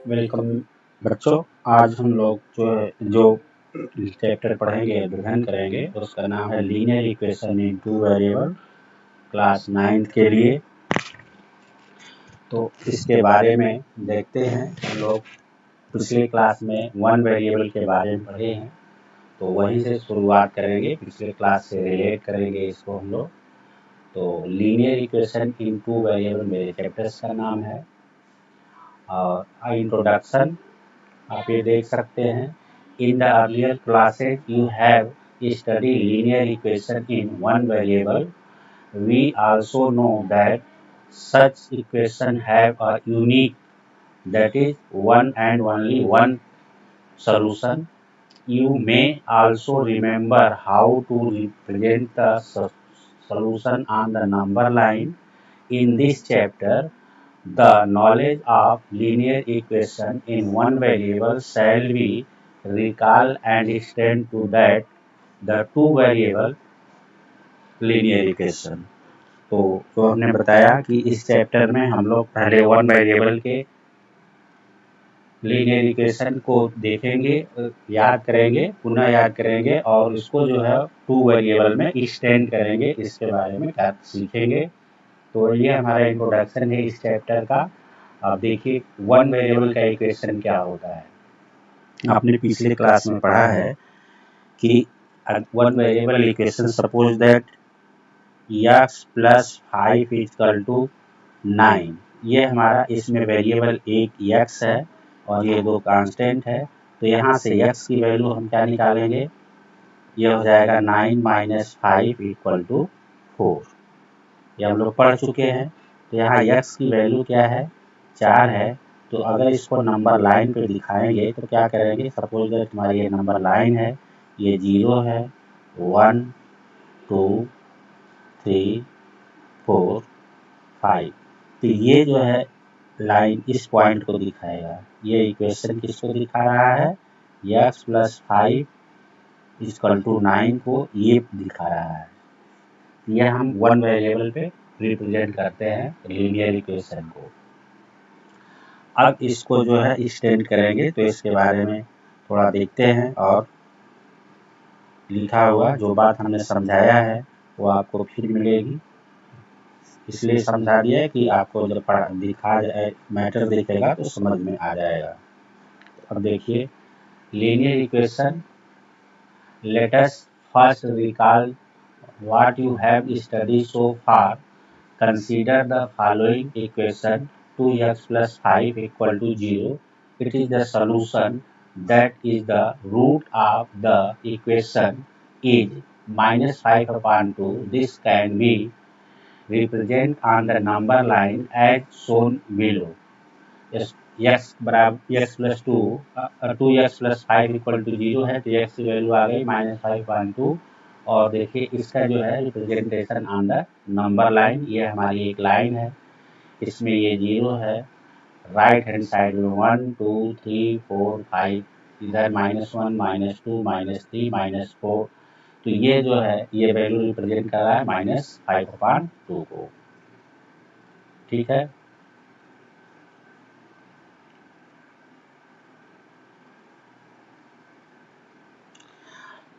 Welcome बच्चों। आज हम लोग जो चैप्टर पढ़ेंगे, अध्ययन करेंगे, उसका नाम है लीनियर इक्वेशन इन टू वेरिएबल, क्लास 9th के लिए। तो इसके बारे में देखते हैं। हम लोग पिछले क्लास में वन वेरिएबल के बारे में पढ़े हैं, तो वहीं से शुरुआत करेंगे, पिछले क्लास से रिलेट करेंगे इसको हम लोग। तो लीनियर इक्वेशन इन टू वेरिएबल मेरे चैप्टर्स का नाम है। और इंट्रोडक्शन आप ये देख सकते हैं। In the earlier classes you have study linear equation in one variable. We also know that such equation have a unique, that is one and only one solution. You may also remember how to represent the solution on the number line. In this chapter, the knowledge of linear equation in one variable shall be recall and extend to that the two variable linear equation। तो जो हमने बताया कि इस chapter में हम लोग पहले वन वेरिएबल के लीनियर इक्वेशन को देखेंगे, याद करेंगे, पुनः याद करेंगे और इसको जो है टू वेरिएबल में एक्सटेंड करेंगे, इसके बारे में सीखेंगे। तो ये हमारा इंट्रोडक्शन है इस चैप्टर का। अब देखिए वन वेरिएबल का इक्वेशन क्या होता है। आपने पिछले क्लास में पढ़ा है कि one variable equation suppose that x plus 5 equal to 9। ये हमारा इसमें वेरिएबल एक x है और ये दो कांस्टेंट है। तो यहाँ से x की वैल्यू हम क्या निकालेंगे, ये हो जाएगा 9 माइनस 5 इक्वल टू 4। ये हम लोग पढ़ चुके हैं। तो यहाँ x की वैल्यू क्या है, 4 है। तो अगर इसको नंबर लाइन पे दिखाएंगे तो क्या करेंगे, सपोज दैट हमारी ये नंबर लाइन है, ये 0 है, 1 2 3 4 5। तो ये जो है लाइन इस पॉइंट को दिखाएगा। ये इक्वेशन किसको दिखा रहा है, x प्लस 5 इक्वल टू 9 को ये दिखा रहा है। ये हम वन वेरिएबल पे रिप्रेजेंट करते हैं लीनियर इक्वेशन को। अब इसको जो है एक्सटेंड करेंगे तो इसके बारे में थोड़ा देखते हैं और लिखा हुआ जो बात हमने समझाया है वो आपको फिर मिलेगी, इसलिए समझा दिया है कि आपको जब दिखा जाए, मैटर दिखेगा तो समझ में आ जाएगा। अब देखिए linear equation, let us first recall what you have studied so far. Consider the following equation, 2x plus 5 equal to 0. It is the solution, that is the root of the equation is minus 5 upon 2. This can be represented on the number line as shown below. x बराबर x plus 2x plus 5 equal to 0 है, तो x की value आ गई minus 5/2। और देखिए इसका जो है representation on the number line, ये हमारी एक लाइन है, इसमें ये 0 है, राइट हैंड साइड में 1 2 3 4 5, इधर -1 -2 -3 -4। तो ये जो है ये वैल्यू रिप्रेजेंट कर रहा है -5/2 को। ठीक है।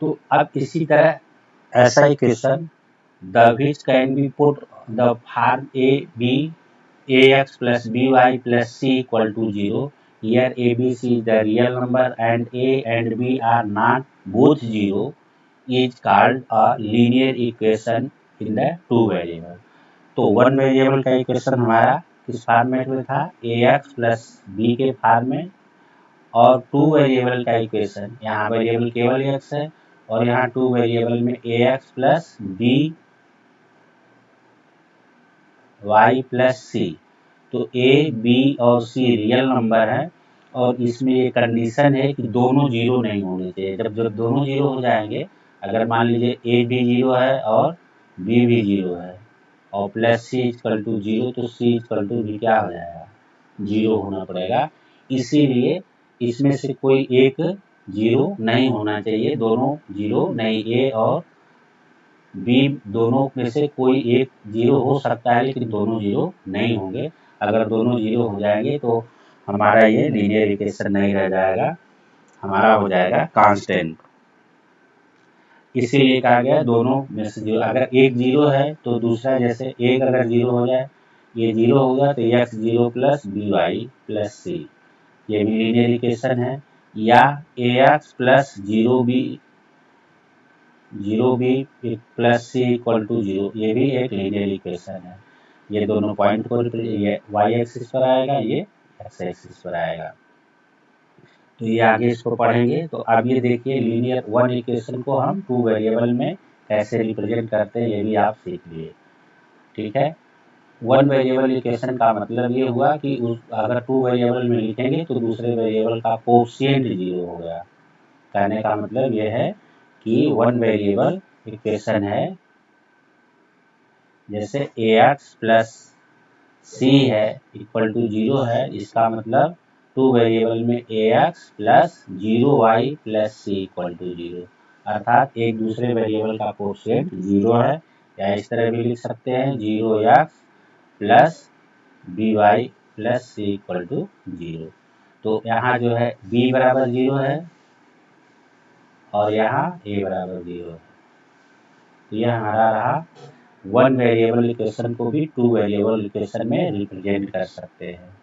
तो अब इसी तरह ऐसा equation the which can be put the form a b ax plus by plus c equal to 0. Here a b c is the real number and a and b are not both 0 is called a linear equation in the two variable. तो one variable का equation हमारा किस format में था, ax plus b के form में। और two variable का इक्वेशन, यहाँ वेरिएबल केवल x है और यहाँ टू वेरिएबल में ax plus b y plus C. तो a b और c रियल नंबर है और इसमें ये कंडीशन है कि दोनों जीरो नहीं होने चाहिए। जब दोनों जीरो हो जाएंगे, अगर मान लीजिए a भी जीरो है और b भी जीरो है और प्लस सी इक्वल टू 0, तो c इक्वल टू b क्या हो जाएगा, जीरो होना पड़ेगा। इसीलिए इसमें से कोई एक जीरो नहीं होना चाहिए, दोनों जीरो नहीं, a और b दोनों में से कोई एक जीरो हो सकता है लेकिन दोनों जीरो नहीं होंगे। अगर दोनों जीरो हो जाएंगे तो हमारा ये लीनियर इक्वेशन नहीं रह जाएगा, हमारा हो जाएगा कांस्टेंट। इसीलिए कहा गया दोनों में से जीरो, अगर एक जीरो है तो दूसरा, जैसे एक अगर जीरो हो जाए, ये जीरो हो गया तो x zero plus B Y plus C, ये भी लीनियर इक्वेशन है। या A x plus zero B plus C equal to zero, ये भी एक लीनियर इक्वेशन है। ये दोनों पॉइंट को ये वाई एक्सिस पर आएगा, ये एक्स एक्सिस पर आएगा। तो ये आगे इसको पढ़ेंगे। तो अब ये देखिए लीनियर वन इक्वेशन को हम टू वेरिएबल में कैसे रिप्रेजेंट करते हैं, ये भी आप सीख लिए। ठीक है, वन वेरिएबल इक्वेशन का मतलब ये हुआ कि अगर टू वेरिएबल में लिखेंगे तो दूसरे वेरिएबल का कोएफिशिएंट जीरो हो गया। कहने का मतलब ये है कि वन वेरिएबल इक्वेशन है, जैसे ए एक्स प्लस सी है इक्वल टू जीरो है, इसका मतलब टू वेरिएबल में A x plus zero Y plus C equal to zero, अर्थात एक दूसरे वेरिएबल का कोएफिशिएंट जीरो है। या इस तरह भी लिख सकते हैं zero x plus B Y plus C equal to zero. तो यहाँ जो है बी बराबर जीरो है और यहाँ ए बराबर जीरो है। तो यह हमारा रहा वन वेरिएबल इक्वेशन को भी टू वेरिएबल इक्वेशन में रिप्रेजेंट कर सकते हैं।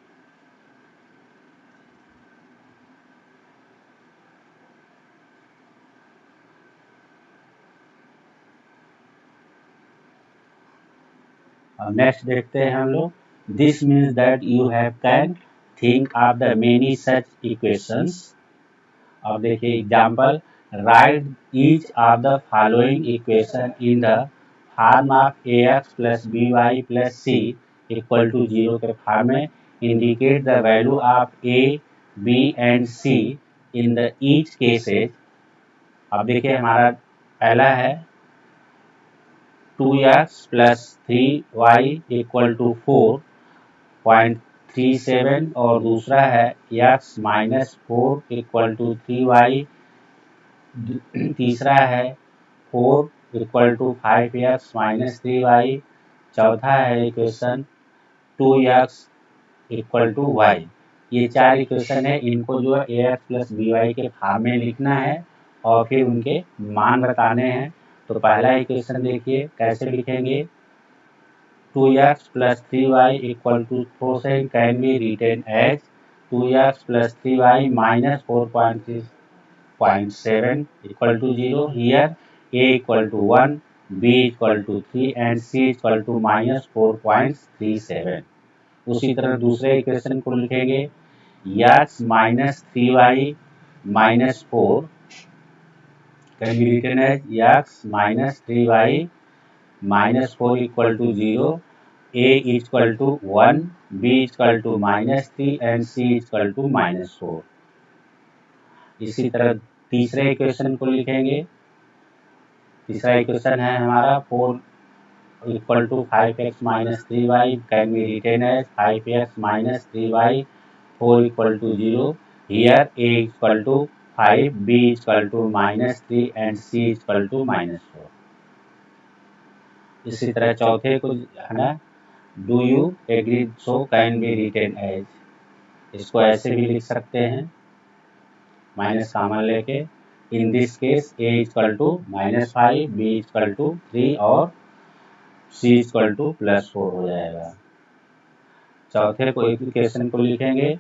अब नेक्स्ट देखते हैं हम लोग, this means that you have can think of the many such equations. अब देखिए example, write each of the following equation in the form of a x plus B Y plus C equal to zero के form में, indicate the value of a b and c in the each cases. अब देखिए हमारा पहला है 2x plus 3y equal to 4.37 और दूसरा है x minus 4 equal to 3y, तीसरा है 4 equal to 5x minus 3y, चौथा है equation 2x equal to y। ये चार इक्वेशन है, इनको जो है ए एक्स प्लस बी वाई के फॉर्म में लिखना है और फिर उनके मान बताने हैं। तो पहला इक्वेशन देखिए कैसे लिखेंगे, 2x plus 3y equal to 4 can be written as 2x plus 3y minus 4.7 equal to 0. Here a equal to 1, b equal to 3 and c equal to minus 4.37. उसी तरह दूसरे इक्वेशन को लिखेंगे, x minus 3y minus 4 can be written as x minus 3y minus 4 equal to 0, a equal to 1, b equal to minus 3 and c equal to minus 4। इसी तरह तीसरे equation को लिखेंगे, तीसरा इक्वेशन है हमारा 4 equal to 5x minus 3y can be written as 5x minus 3y 4 equal to 0। Here a equal to 5, b equal to minus 3 and c equal to minus 4। इसी तरह चौथे को है ना, do you agree so can be written as, इसको ऐसे भी लिख सकते हैं माइनस कॉमन लेके, in this case a equal to minus 5, b equal to 3 और c इक्वल टू प्लस 4 हो जाएगा। चौथे को इक्वेशन को लिखेंगे,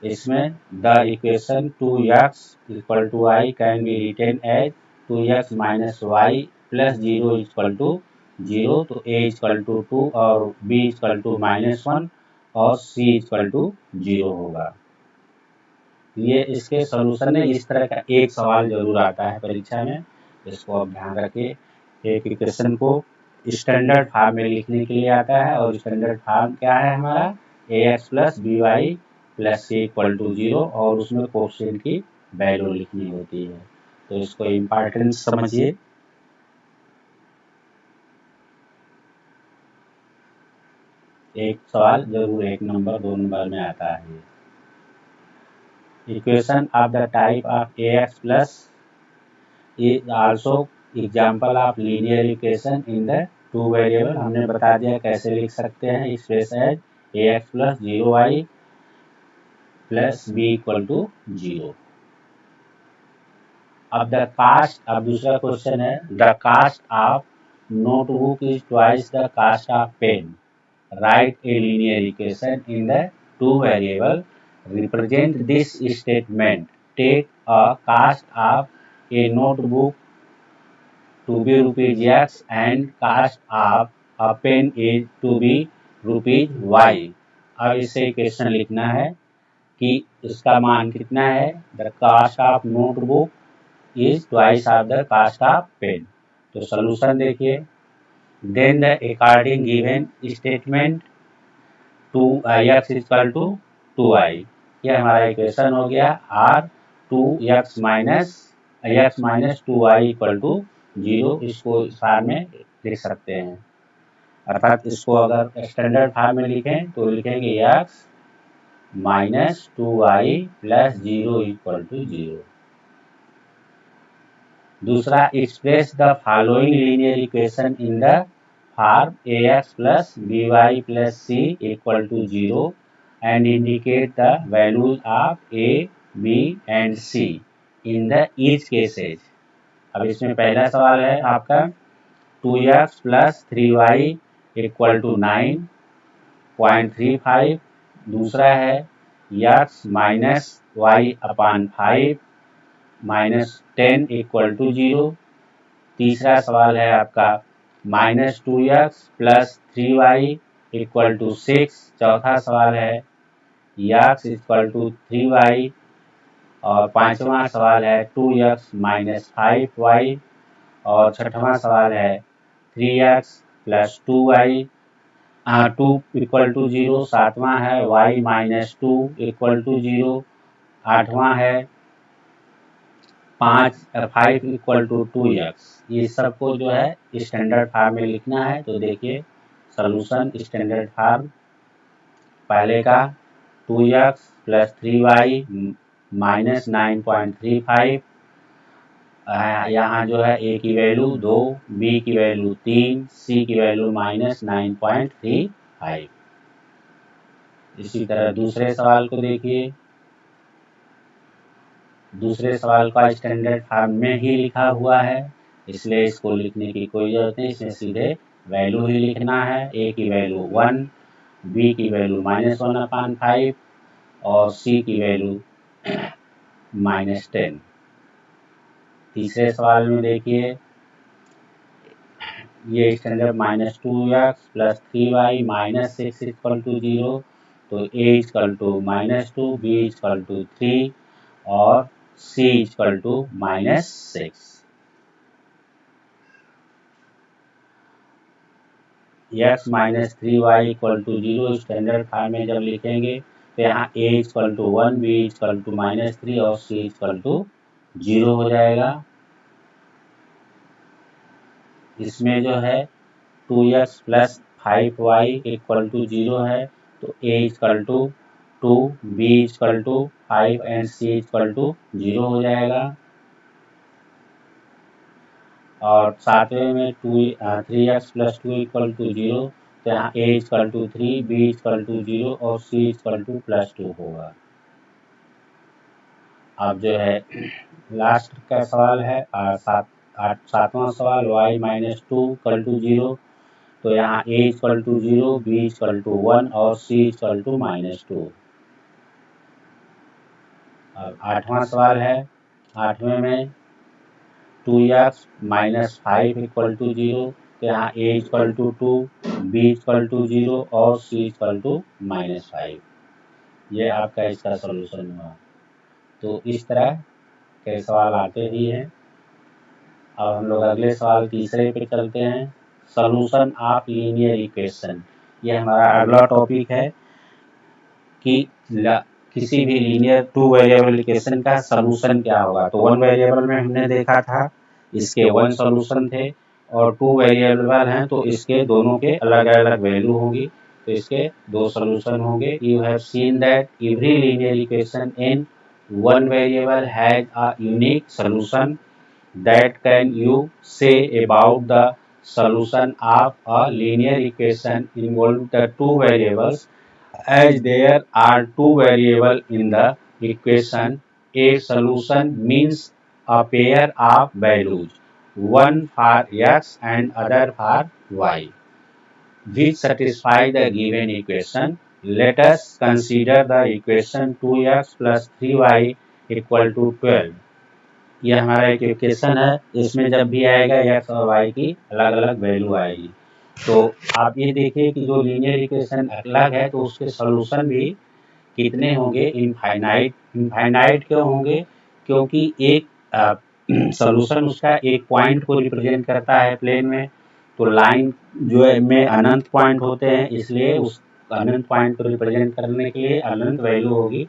इसमें the equation 2x equal to y can be written as 2x minus y plus 0 equal to 0। तो a equal to 2 और b इक्वल टू माइनस 1 और c इक्वल टू 0 होगा। ये इसके सॉल्यूशन में इस तरह का एक सवाल जरूर आता है परीक्षा में, इसको आप ध्यान रखिए। एक इक्वेशन को स्टैंडर्ड फॉर्म में लिखने के लिए आता है और स्टैंडर्ड फॉर्म क्या है हमारा, A x plus B Y plus C equal to 0 और उसमें कोएफिशिएंट की वैल्यू लिखनी होती है। तो इसको इम्पोर्टेंस समझिए। एक सवाल जरूर 1 नंबर 2 नंबर में आता है। Equation of the type of a x plus is also example of linear equation in the two variable. हमने बता दिया कैसे लिख सकते हैं, express as a x plus 0y plus b equal to 0। अब दूसरा क्वेश्चन है, the cost of notebook is twice the cost of pen. Write a linear equation in the two variable, represent this statement, take a cost of A notebook to be rupees X and cost of a pen is to be rupees Y। अब इसे equation लिखना है कि इसका मान कितना है, the cost of notebook is twice of the cost of pen. तो सोल्यूशन देखिए, then the according given statement to x equal to 2y। यह हमारा इक्वेशन हो गया, r 2x minus 2y equal to 0। इसको इस फॉर्म में लिख सकते हैं, अर्थात इसको अगर स्टैंडर्ड फॉर्म में लिखें तो लिखेंगे x minus 2y plus 0 equal to 0। दूसरा, express the following linear equation in the form ax plus by plus c equal to 0 and indicate the values of a, b and c in the each cases। अब इसमें पहला सवाल है आपका 2x plus 3y equal to 9.35। दूसरा है x minus y अपान 5 minus 10 equal to 0। तीसरा सवाल है आपका minus 2x plus 3y equal to 6। चौथा सवाल है x इक्वल टू 3y। और पांचवा सवाल है 2x माइनस 5y। और छठवां सवाल है 3x plus 2y 2 equal to 0। सातवां है y माइनस 2 इक्वल टू 0। आठवां है 5 इक्वल टू 2x। ये सबको जो है स्टैंडर्ड फॉर्म में लिखना है। तो देखिए सॉल्यूशन स्टैंडर्ड फॉर्म, पहले का 2x प्लस 3y माइनस 9.35, यहाँ जो है a की वैल्यू 2, b की वैल्यू 3, c की वैल्यू माइनस 9.35। इसी तरह दूसरे सवाल को देखिए, दूसरे सवाल का स्टैंडर्ड फॉर्म में ही लिखा हुआ है, इसलिए इसको लिखने की कोई जरूरत नहीं, इसमें सीधे वैल्यू ही लिखना है। a की वैल्यू 1, b की वैल्यू माइनस 1/5 और c की वैल्यू माइनस 10। तीसरे सवाल में देखिए, ये standard minus 2x plus 3y minus 6 equal to 0। तो a equal to minus 2, b equal to 3 और c equal to minus 6। x minus 3y equal to 0 standard form में जब लिखेंगे तो यहाँ a equal to 1, b equal to minus 3 और c equal to 0 हो जाएगा। इसमें जो है 2x plus 5y equal to 0 है, तो a equal to 2, b equal to 5 and c equal to 0 हो जाएगा। और सातवें में 3x प्लस 2 इक्वल टू 0, तो यहाँ a equal to 3, b equal to 0 और c इक्वल टू प्लस 2 होगा। अब जो है लास्ट का सवाल है सातवां सवाल y माइनस 2 इक्वल टू 0, तो यहाँ a equal to 0, b equal to 1 और c इक्वल टू माइनस 2। अब आठवां सवाल है, आठवें में 2x माइनस 5 इक्वल टू 0, तो यहाँ a equal to 2, b equal to 0 और c इक्वल टू माइनस 5। ये आपका इसका सॉल्यूशन हुआ। तो इस तरह के सवाल आते ही हैं। अब हम लोग अगले सवाल तीसरे पे चलते हैं, सॉल्यूशन ऑफ लीनियर इक्वेशन। ये हमारा अगला टॉपिक है कि किसी भी लीनियर टू वेरिएबल इक्वेशन का सॉल्यूशन क्या होगा। तो वन वेरिएबल में हमने देखा था इसके 1 सॉल्यूशन थे, और 2 वेरिएबल हैं तो इसके दोनों के अलग अलग वैल्यू होगी, तो इसके 2 सॉल्यूशन होंगे। You have seen that every linear equation in one variable has a unique solution that can you say about the solution of a linear equation involving the 2 variables as there are two variables in the equation, a solution means a pair of values, one for x and other for y, which satisfy the given equation. Let us consider the equation 2x plus 3y equal to 12. यह हमारा एक equation है, इसमें जब भी आएगा x और y की अलग अलग वैल्यू आएगी। तो आप ये देखिए कि जो लीनियर इक्वेशन अलग है तो उसके सॉल्यूशन भी कितने होंगे, इनफाइनाइट। इनफाइनाइट क्यों होंगे? क्योंकि एक सॉल्यूशन उसका एक पॉइंट को रिप्रेजेंट करता है प्लेन में, तो लाइन जो है में अनंत पॉइंट होते हैं, इसलिए उस अनंत पॉइंट को रिप्रेजेंट करने के लिए अनंत वैल्यू होगी।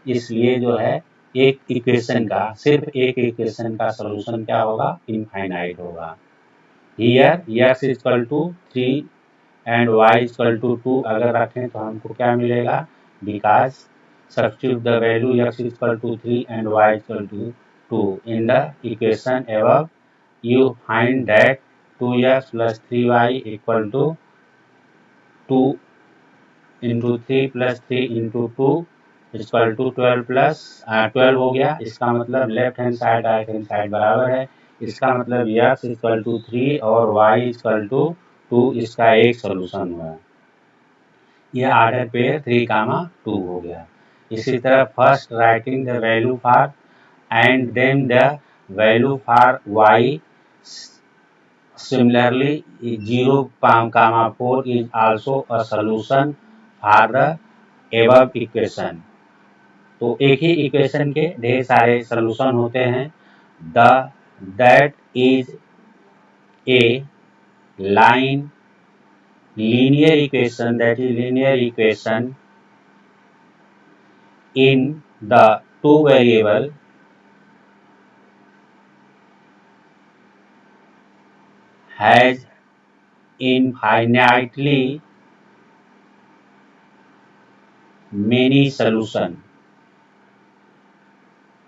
इसलिए जो है एक इक्वेशन का, सिर्फ एक इक्वेशन का सॉल्यूशन क्या होगा, इनफाइनाइट होगा। Here x equal to 3 and y equal to 2 अगर रखें तो हमको क्या मिलेगा, because substitute the value x equal to 3 and y equal to 2 in the equation above, you find that 2x plus 3y equal to 2 into 3 plus 3 into 2 equal to 12 plus 12 हो गया। इसका मतलब left hand side right hand side बराबर है। इसका मतलब x equal to 3 और y equal to 2 इसका एक सोल्यूशन हुआ। यह आर्डर पेयर 3, 2 हो गया। इसी तरह first writing the value for and then the value for y, similarly 0, 4 is also a solution for the above equation। तो एक ही इक्वेशन के ढेर सारे सॉल्यूशन होते हैं। That is a line linear equation, that is linear equation in the two variable has infinitely many solution.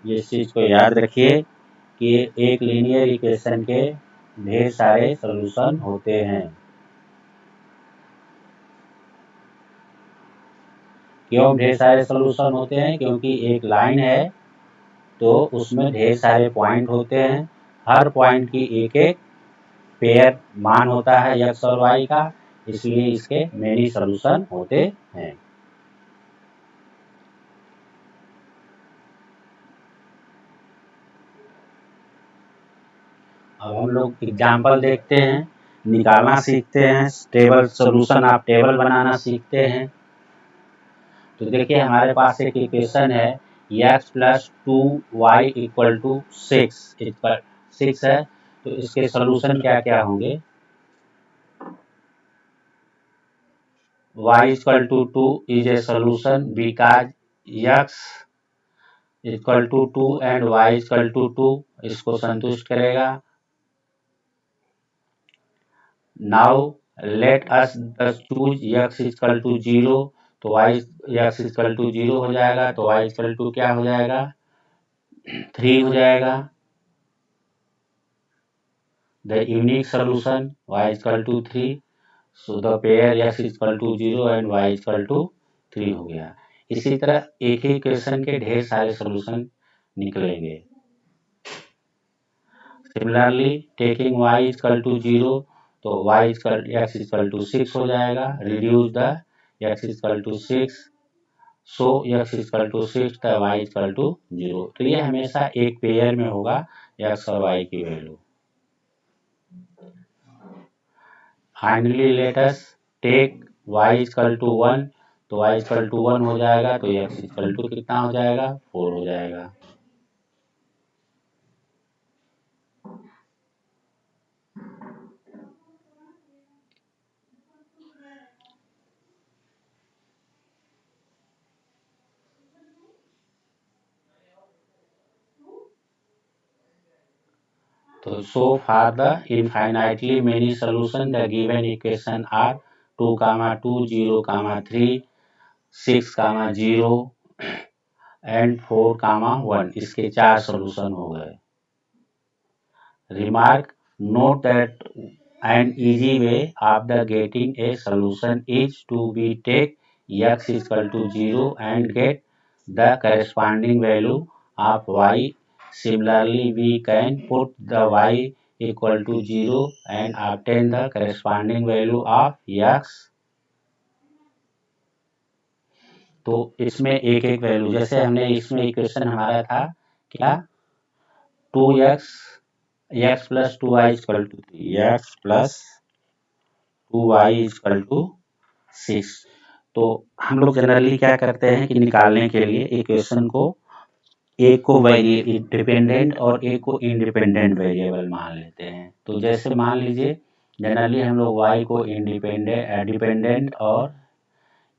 इस चीज को याद रखिए कि एक लीनियर इक्वेशन के ढेर सारे सॉल्यूशन होते हैं। क्यों ढेर सारे सॉल्यूशन होते हैं? क्योंकि एक लाइन है तो उसमें ढेर सारे पॉइंट होते हैं, हर पॉइंट की एक एक पेयर मान होता है x और y का, इसलिए इसके मेनी सॉल्यूशन होते हैं। अब हम लोग एग्जाम्पल देखते हैं, निकालना सीखते हैं, टेबल सॉल्यूशन आप टेबल बनाना सीखते हैं। तो देखिए हमारे पास एक इक्वेशन है x plus 2y equal to 6 है, तो इसके सॉल्यूशन क्या क्या होंगे। y equal to 2 is a solution because x equal to 2 and y equal to 2 इसको संतुष्ट करेगा। Now let us choose x equal to 0, तो x इक्वल टू 0 हो जाएगा, तो y इक्वल टू क्या हो जाएगा, 3 हो जाएगा। The unique solution y equal to 3, so the pair x equal to 0 and y equal to 3 हो गया। इसी तरह एक ही इक्वेशन के ढेर सारे सॉल्यूशन निकलेंगे। Similarly taking y equal to 0, तो x इक्वल टू 6 हो जाएगा। Reduce the x equal to 6, so x equal to 6 तो y इक्वल टू 0। तो ये हमेशा एक पेयर में होगा x और y की value. Finally let us take y equal to 1, तो y इक्वल टू 1 हो जाएगा, तो x इक्वल टू कितना हो जाएगा, 4 हो जाएगा। तो so far the infinitely many solution the given equation are 2, 2, 0, 3, 6, 0 and 4, 1। इसके 4 सॉल्यूशन हो गए। Remark, note that an easy way of the getting a solution is to be take x equal to 0 and get the corresponding value of y. Similarly, we can put the y equal to 0 and obtain the corresponding value of x. तो इसमें एक एक value, जैसे हमने इसमें equation हमारा था क्या, 2x x plus 2y equal to 3, x plus 2y equal to 6. तो हम लोग जनरली क्या करते हैं कि निकालने के लिए इक्वेशन को एक को डिपेंडेंट और एक को इंडिपेंडेंट वेरिएबल मान लेते हैं. तो जैसे मान लीजिए जनरली हम लोग y को डिपेंडेंट और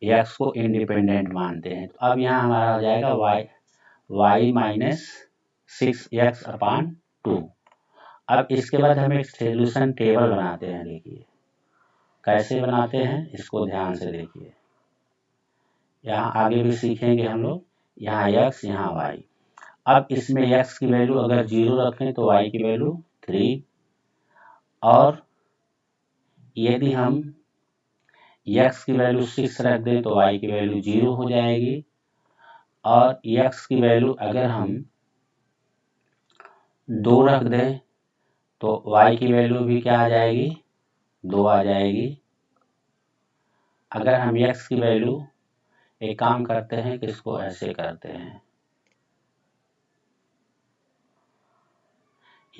x को इंडिपेंडेंट मानते हैं. तो अब यहाँ हमारा हो जाएगा y माइनस 6x अपान 2. अब इसके बाद हम एक सोल्यूशन टेबल बनाते हैं. देखिए कैसे बनाते हैं, इसको ध्यान से देखिए. यहाँ आगे भी सीखेंगे हम लोग. यहाँ x, यहाँ y. अब इसमें x की वैल्यू अगर 0 रखें तो y की वैल्यू 3, और यदि हम x की वैल्यू 6 रख दें तो y की वैल्यू 0 हो जाएगी, और x की वैल्यू अगर हम 2 रख दें तो y की वैल्यू भी क्या आ जाएगी, 2 आ जाएगी. अगर हम x की वैल्यू, एक काम करते हैं कि इसको ऐसे करते हैं,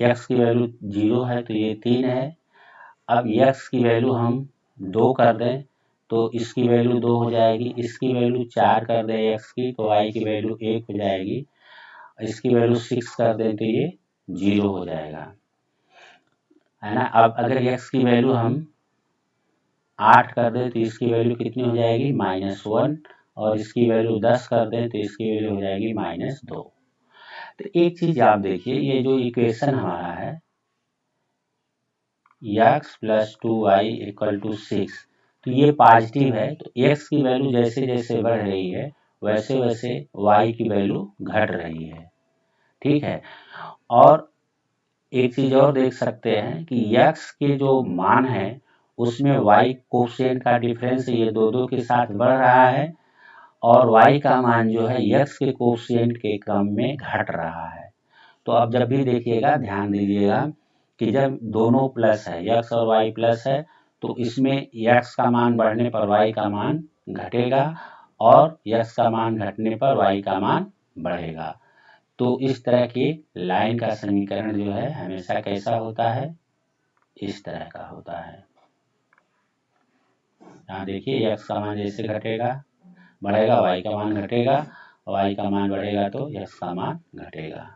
x की वैल्यू 0 है तो ये 3 है. अब x की वैल्यू हम 2 कर दें तो इसकी वैल्यू 2 हो जाएगी. इसकी वैल्यू 4 कर दें x की तो y की वैल्यू 1 हो जाएगी. इसकी वैल्यू 6 कर दें तो ये 0 हो जाएगा, है ना. अब अगर x की वैल्यू हम 8 कर दें तो इसकी वैल्यू कितनी हो जाएगी, -1, और इसकी वैल्यू 10 कर दें तो इसकी वैल्यू हो जाएगी -2. तो एक चीज आप देखिए, ये जो इक्वेशन हमारा है x plus 2y equal to 6, तो ये पॉजिटिव है. तो x की वैल्यू जैसे जैसे बढ़ रही है वैसे वैसे y की वैल्यू घट रही है. ठीक है. और एक चीज और देख सकते हैं कि x के जो मान है उसमें y कोफिशिएंट का डिफरेंस ये दो के साथ बढ़ रहा है, और y का मान जो है x के कोफिशिएंट के क्रम में घट रहा है. तो अब जब भी देखिएगा ध्यान दीजिएगा कि जब दोनों प्लस है, x और y प्लस है, तो इसमें x का मान बढ़ने पर y का मान घटेगा, और x का मान घटने पर y का मान बढ़ेगा. तो इस तरह की लाइन का समीकरण जो है हमेशा कैसा होता है, इस तरह का होता है. यहाँ देखिए x का मान जैसे घटेगा बढ़ेगा, y का मान घटेगा, y का मान बढ़ेगा तो x का मान घटेगा.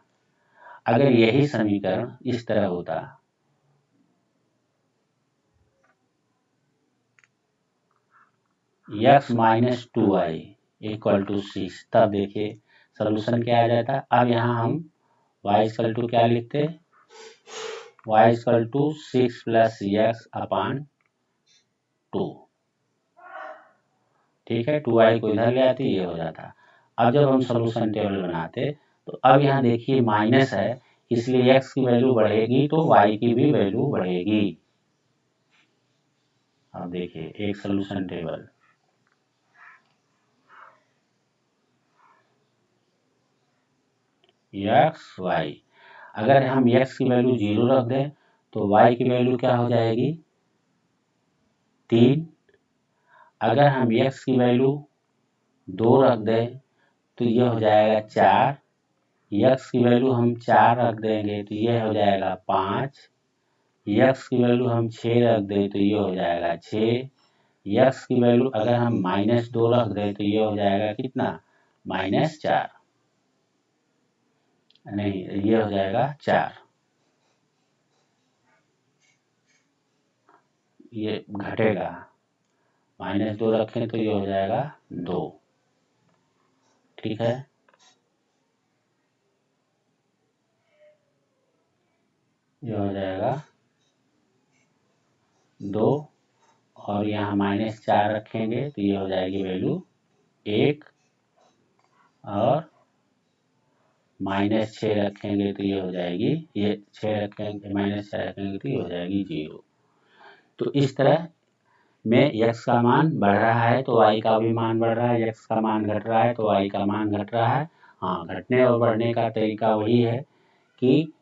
अगर यही समीकरण इस तरह होता, x minus 2y equal to 6, तब देखिए सोल्यूशन क्या आ जाता. अब यहाँ हम y इक्वल टू क्या लिखते, y equal to 6 plus x upon 2. ठीक है, 2y को इधर ले आती, ये हो जाता. अब जब हम सोल्यूशन टेबल बनाते तो अब यहाँ देखिए माइनस है, इसलिए x की वैल्यू बढ़ेगी तो y की भी वैल्यू बढ़ेगी. अब देखिए एक सोल्यूशन टेबल, x y. अगर हम x की वैल्यू 0 रख दें तो y की वैल्यू क्या हो जाएगी, 3. अगर हम x की वैल्यू 2 रख दें तो ये हो जाएगा 4. x की वैल्यू हम 4 रख देंगे तो ये हो जाएगा 5. x की वैल्यू हम 6 रख दें तो ये हो जाएगा 6. x की वैल्यू अगर हम -2 रख दें तो ये हो जाएगा कितना, -4. नहीं, ये हो जाएगा 4. ये घटेगा, -2 रखें तो ये हो जाएगा 2. ठीक है, ये हो जाएगा 2, और यहाँ -4 रखेंगे तो ये हो जाएगी वैल्यू 1, और -6 रखेंगे तो ये हो जाएगी, ये 6 रखेंगे -6 रखेंगे तो ये हो जाएगी 0. तो इस तरह में x का मान बढ़ रहा है तो y का भी मान बढ़ रहा है, x का मान घट रहा है तो y का मान घट रहा है। हाँ, घटने और बढ़ने का तरीका वही है कि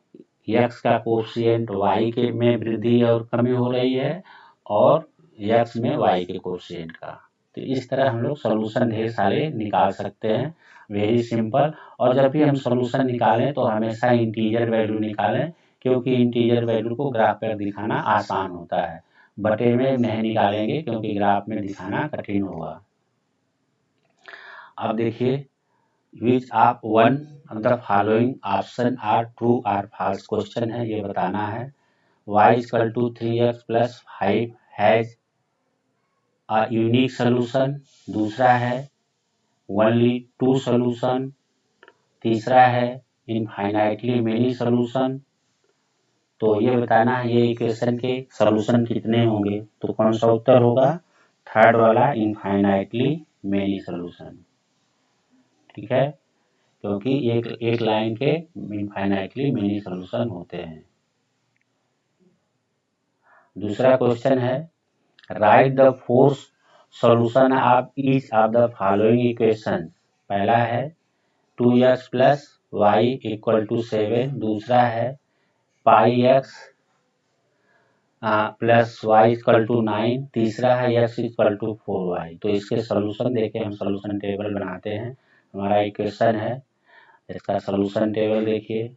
x का कोफिशिएंट y के में वृद्धि और कमी हो रही है और x में y के कोफिशिएंट का। तो इस तरह हम लोग सोल्यूशन ढेर सारे निकाल सकते हैं, वेरी सिंपल। और जब भी हम सोल्यूशन निकालें तो हमेशा इंटीजर वैल्यू निकालें, क्योंकि इंटीजर वैल्यू को ग्राफ पर दिखाना आसान होता है। बटे में नहीं निकालेंगे क्योंकि ग्राफ में दिखाना कठिन होगा। अब देखिए, which of one of the following option are true or false question है, ये बताना है। y equal to 3x plus 5 has a unique solution. दूसरा है ओनली 2 सोल्यूशन। तीसरा है इनफाइनाइटली मेनी सोल्यूशन। तो ये बताना है ये इक्वेशन के सोल्यूशन कितने होंगे। तो कौन सा उत्तर होगा? थर्ड वाला, इनफाइनाइटली मेनी सोल्यूशन। ठीक है, क्योंकि एक लाइन के इनफाइनाइटली मेनी सोल्यूशन होते हैं। दूसरा क्वेश्चन है, right the 4 solution of each of the following equation. पहला है 2x plus y equal to 7। दूसरा है pi x plus y equal to 9। तीसरा है x इक्वल टू 4y। तो इसके सोल्यूशन देखें, हम सोल्यूशन टेबल बनाते हैं। हमारा इक्वेशन है, इसका सोल्यूशन टेबल देखिए।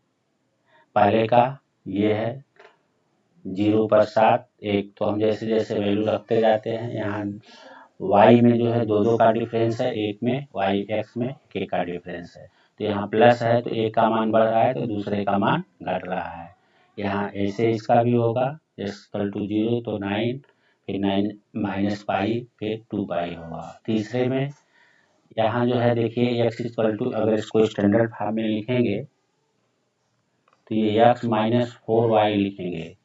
पहले का ये है 0 पर 7 1। तो हम जैसे जैसे वैल्यू रखते जाते हैं, यहाँ y में जो है 2 का डिफरेंस है, एक में y x में 1 का डिफरेंस है। तो यहाँ प्लस है तो एक का मान बढ़ रहा है तो दूसरे का मान घट रहा है। यहाँ ऐसे इसका भी होगा, x इक्वल टू 0 तो 9, फिर 9 माइनस पाई, फिर 2 पाई होगा। तीसरे में यहाँ जो है देखिए x इक्वल टू, अगर इसको स्टैंडर्ड फॉर्म में लिखेंगे तो ये x माइनस 4y लिखेंगे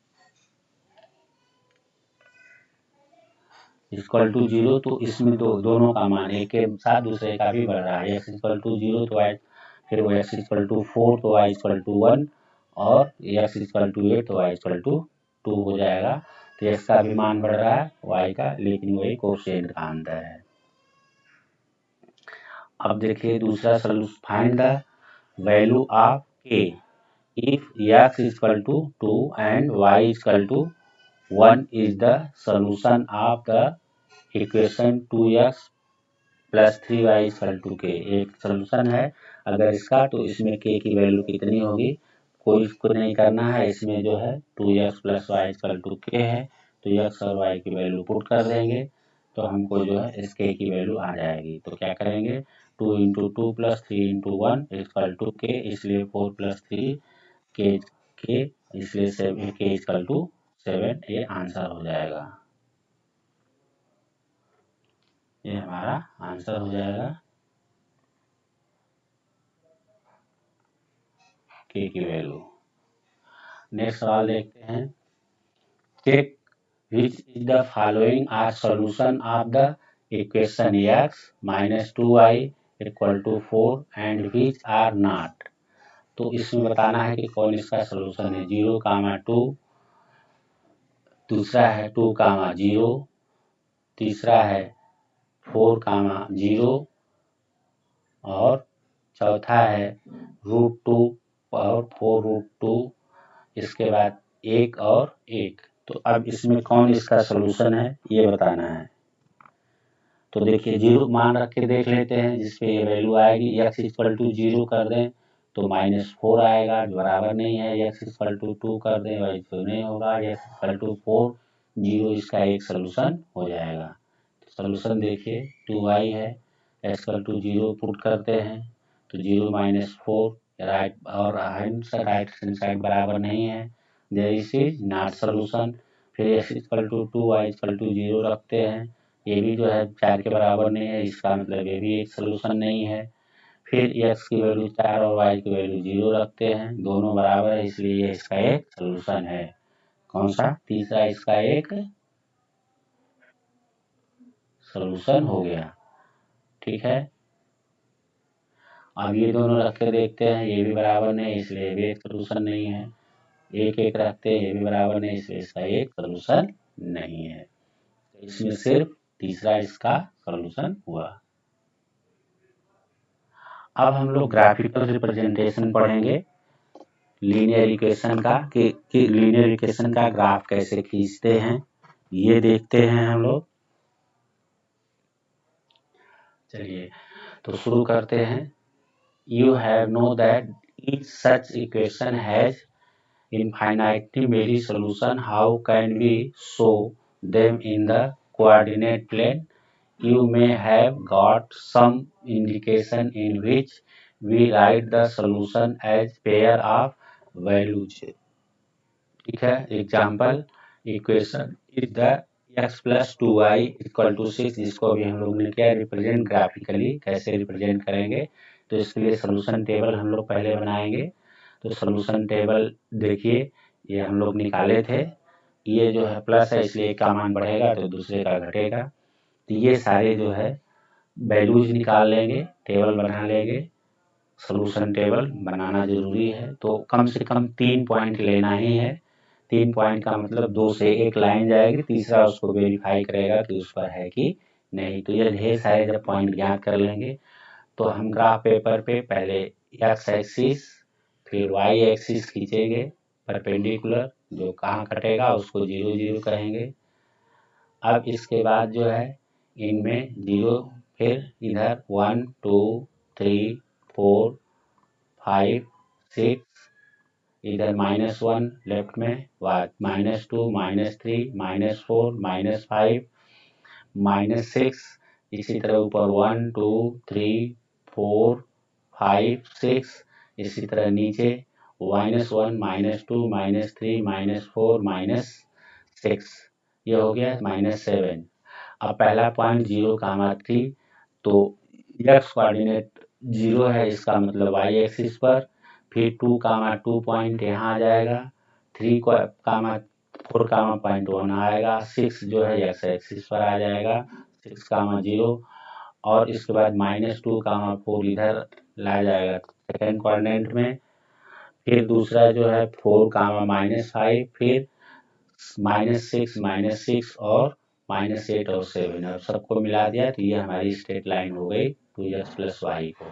इक्वल टू 0। तो इसमें दोनों का मान एक के साथ दूसरे का भी बढ़ रहा है। x इक्वल टू 0 तो y, फिर वो x इक्वल टू 4 तो y इक्वल टू 1, और x इक्वल टू 8 तो y इक्वल टू 2 हो जाएगा। तो x का भी मान बढ़ रहा है y का, लेकिन वही कोफिशिएंट का अंतर है। अब देखिए दूसरा solution, find the value of k if x equal to 2 and y equal to 1 is the solution of the equation 2x plus 3y equal to k। एक सोल्यूशन है अगर इसका, तो इसमें k की वैल्यू कितनी होगी, कोई इसको नहीं करना है। इसमें जो है 2x plus y equal to k है, तो x और y की वैल्यू पुट कर देंगे तो हमको जो है इस k की वैल्यू आ जाएगी। तो क्या करेंगे, 2 into 2 plus 3 into 1 equal to k, इसलिए 4 प्लस 3 k, इसलिए 7 k इक्वल टू 7, ये आंसर हो जाएगा। ये हमारा आंसर हो जाएगा k की वैल्यू। नेक्स्ट सवाल देखते हैं, check which is the following are solution of the equation x minus 2y equal to 4 and which are not. तो इसमें बताना है कि कौन इसका सॉल्यूशन है। 0, 2, दूसरा है 2, 0, तीसरा है 4, 0, और चौथा है √2 और 4√2, इसके बाद 1 और 1। तो अब इसमें कौन इसका सोल्यूशन है ये बताना है। तो देखिए 0 मान रख के देख लेते हैं, जिसपे ये वैल्यू आएगी। x इक्वल टू 0 कर दें तो -4 आएगा, जो बराबर नहीं है। x इक्वल टू 2 कर दें, वही तो नहीं होगा। x इक्वल टू 4, 0 इसका एक सोल्यूशन हो जाएगा। सोल्यूशन देखिए 2y है, x इक्वल टू 0 पुट करते हैं तो 0 माइनस 4, राइट और राइट हैंड साइड बराबर नहीं है, देयर इज नॉट सोल्यूशन। फिर x equal to 2, y equal to 0 रखते हैं, ये भी जो है 4 के बराबर नहीं है, इसका मतलब ये भी एक सोल्यूशन नहीं है। फिर x की वैल्यू 4 और y की वैल्यू 0 रखते हैं, दोनों बराबर है, इसलिए ये इसका एक सोल्यूशन है। कौन सा? तीसरा इसका एक सोल्यूशन हो गया। ठीक है, अब ये दोनों रख के देखते हैं, ये भी बराबर नहीं, इसलिए ये भी एक सोल्यूशन नहीं है। एक एक रखते हैं, ये भी बराबर नहीं, इसलिए इसका एक सोल्यूशन नहीं है। इसमें सिर्फ तीसरा इसका सॉल्यूशन हुआ। अब हम लोग ग्राफिकल रिप्रेजेंटेशन पढ़ेंगे लीनियर इक्वेशन का कि लीनियर इक्वेशन का ग्राफ कैसे खींचते हैं, ये देखते हैं हम लोग। चलिए तो शुरू करते हैं। You have know that each such equation has infinitely many solution. How can we show them in the coordinate plane? You may have got some indication in which we write the solution as pair of values. ठीक है, example equation is the x plus 2y equal to 6, जिसको अभी हम लोग ने क्या represent graphically कैसे represent करेंगे। तो इसके लिए सोल्यूशन टेबल हम लोग पहले बनाएंगे। तो सोल्यूशन टेबल देखिए, ये हम लोग निकाले थे। ये जो है प्लस है, इसलिए एक का मान बढ़ेगा तो दूसरे का घटेगा। तो ये सारे जो है वैल्यूज निकाल लेंगे, टेबल बना लेंगे। सोल्यूशन टेबल बनाना जरूरी है, तो कम से कम 3 पॉइंट लेना ही है। 3 पॉइंट का मतलब 2 से 1 लाइन जाएगी, तीसरा उसको वेरीफाई करेगा कि उस पर है कि नहीं। तो ये ढेर सारे जब पॉइंट ज्ञात कर लेंगे तो हम ग्राफ पेपर पे पहले एक्स एक्सिस फिर वाई एक्सिस खींचेंगे परपेंडिकुलर, जो कहाँ कटेगा उसको 0 0 कहेंगे। अब इसके बाद जो है इनमें 0, फिर इधर 1 2 3 4 5 6, इधर -1 लेफ्ट में, -2 -3 -4 -5 -6, इसी तरह ऊपर 1 2 3 4 5 6, इसी तरह नीचे -1 -2 -3 -4 -6, ये हो गया -7। अब पहला पॉइंट 0, 3, तो x कोऑर्डिनेट 0 है, इसका मतलब y एक्सिस पर। फिर 2, 2 पॉइंट यहाँ आ जाएगा, 3, 4, पॉइंट 1 आएगा, 6 जो है x एक्सिस पर आ जाएगा, 6, 0, और इसके बाद -2, 4 इधर लाया जाएगा सेकेंड कोऑर्डिनेट में। फिर दूसरा जो है 4, -5, फिर -6 और -8 और 7, और सबको मिला दिया तो ये हमारी स्ट्रेट लाइन हो गई 2x प्लस वाई को।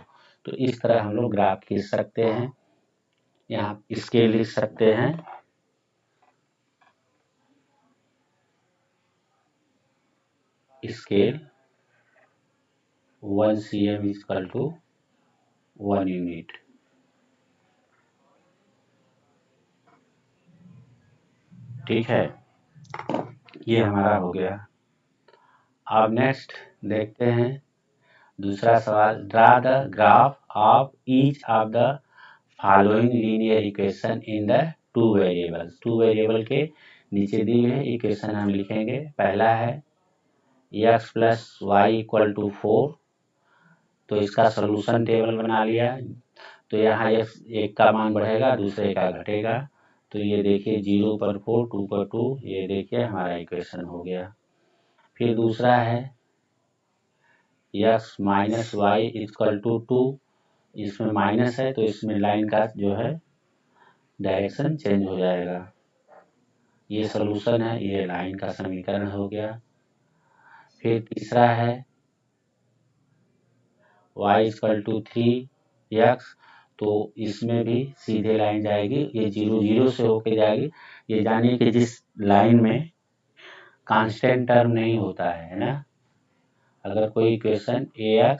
तो इस तरह हम लोग ग्राफ खींच सकते हैं। यहाँ स्केल लिख सकते हैं, scale 1 cm equal to 1 unit. ठीक है, ये हमारा हो गया। अब नेक्स्ट देखते हैं दूसरा सवाल। Draw the graph of each of the following linear equation in the 2 variable. 2 variable के नीचे दी हुई इक्वेशन हम लिखेंगे। पहला है x plus y equal to 4, तो इसका सोल्यूशन टेबल बना लिया। तो यहाँ एक का मान बढ़ेगा दूसरे का घटेगा, तो ये देखिए 0 पर 4, 2 पर 2, ये देखिए हमारा इक्वेशन हो गया। फिर दूसरा है x minus y equal to 2, इसमें माइनस है तो इसमें लाइन का जो है डायरेक्शन चेंज हो जाएगा। ये सोल्यूशन है, ये लाइन का समीकरण हो गया। फिर तीसरा है y इक्वल टू 3x, तो इसमें भी सीधे लाइन जाएगी, ये 0 0 से होके जाएगी। ये जानिए कि जिस लाइन में कांस्टेंट टर्म नहीं होता है ना, अगर कोई equation ax